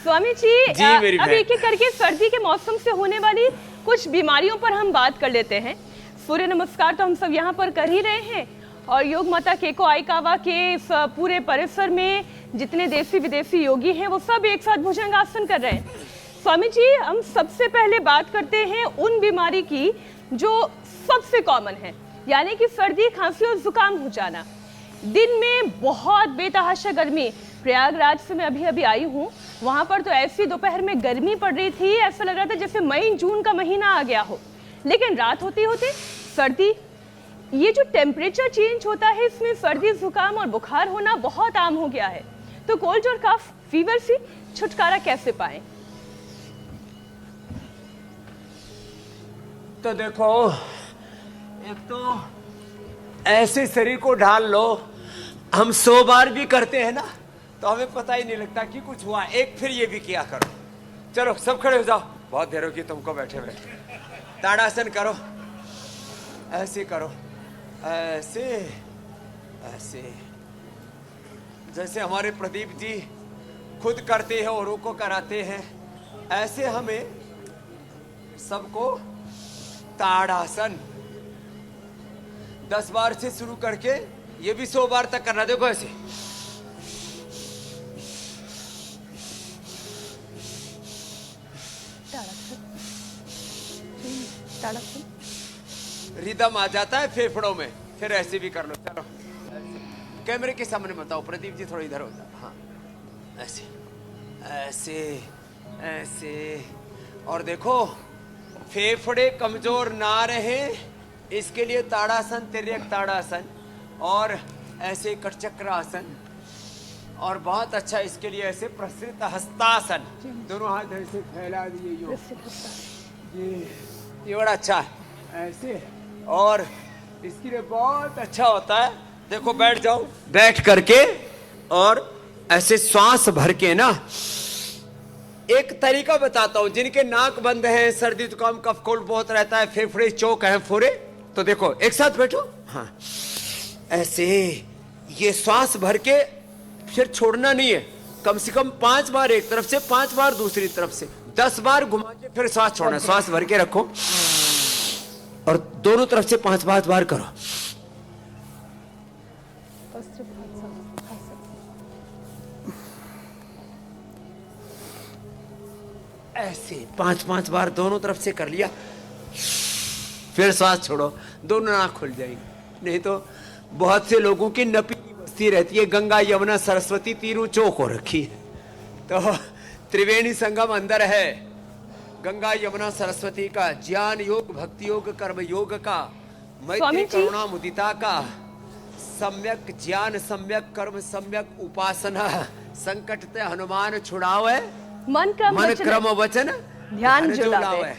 स्वामी जी, अब एक एक करके सर्दी के मौसम से होने वाली कुछ बीमारियों पर हम बात कर लेते हैं। सूर्य नमस्कार तो हम सब यहाँ पर कर ही रहे हैं और योग माता केको आइकावा के इस पूरे परिसर में जितने देसी विदेशी योगी हैं वो सब एक साथ भुजंगासन कर रहे हैं। स्वामी जी, हम सबसे पहले बात करते हैं उन बीमारी की जो सबसे कॉमन है, यानी कि सर्दी, खांसी और जुकाम हो जाना। दिन में बहुत बेतहाशा गर्मी, प्रयागराज से मैं अभी आई हूँ, वहाँ पर तो ऐसी दोपहर में गर्मी पड़ रही थी, ऐसा लग रहा था जैसे मई जून का महीना आ गया हो। लेकिन रात होते होते सर्दी, ये जो टेम्परेचर चेंज होता है इसमें सर्दी, जुकाम और बुखार होना बहुत आम हो गया है। तो कोल्ड और कफ फीवर से छुटकारा कैसे पाएं? तो देखो, एक तो ऐसे शरीर को ढाल लो, हम 100 बार भी करते हैं ना तो हमें पता ही नहीं लगता कि कुछ हुआ। एक फिर ये भी किया करो। चलो सब खड़े हो जाओ, बहुत देर होगी तुमको बैठे हुए। ताड़ासन करो, ऐसे करो, ऐसे ऐसे, जैसे हमारे प्रदीप जी खुद करते हैं औरों को कराते हैं, ऐसे हमें सबको ताड़ासन 10 बार से शुरू करके ये भी 100 बार तक करना। देखो ऐसे, रिदम आ जाता है फेफड़ों में। फिर ऐसे भी कर लो। चलो कैमरे के सामने बताओ, प्रदीप जी थोड़ा इधर हो जाओ। हाँ, ऐसे ऐसे ऐसे। और देखो, फेफड़े कमजोर ना रहे इसके लिए ताड़ासन, तिर्यक ताड़ासन और ऐसे कटचक्र आसन, और बहुत अच्छा इसके लिए ऐसे प्रसृत हस्तासन, दोनों हाथ ऐसे फैला दिए, ये बड़ा अच्छा है ऐसे। और इसके लिए बहुत अच्छा होता है, देखो बैठ जाओ, बैठ करके और ऐसे श्वास भर के ना, एक तरीका बताता हूं। जिनके नाक बंद है, सर्दी जुकाम कफ कोल्ड बहुत रहता है, फेफड़े चौक है, फुरे, तो देखो एक साथ बैठो। हाँ, ऐसे ये श्वास भर के फिर छोड़ना नहीं है। कम से कम 5 बार एक तरफ से, 5 बार दूसरी तरफ से, 10 बार घुमा के फिर श्वास छोड़ना। श्वास भर के रखो और दोनों तरफ से 5 बार करो। ऐसे 5 बार दोनों तरफ से कर लिया, फिर श्वास छोड़ो, दोनों नाक खुल जाएंगे। नहीं तो बहुत से लोगों की नपी बस्ती रहती है, गंगा यमुना सरस्वती तीनों चौक हो रखी है। तो त्रिवेणी संगम अंदर है, गंगा यमुना सरस्वती का, ज्ञान योग, भक्ति योग, कर्म योग का, मैत्री करुणा मुदिता का, सम्यक ज्ञान, सम्यक कर्म, सम्यक उपासना, संकट ते हनुमान छुड़ावे, मन क्रम वचन ध्यान जुलावे।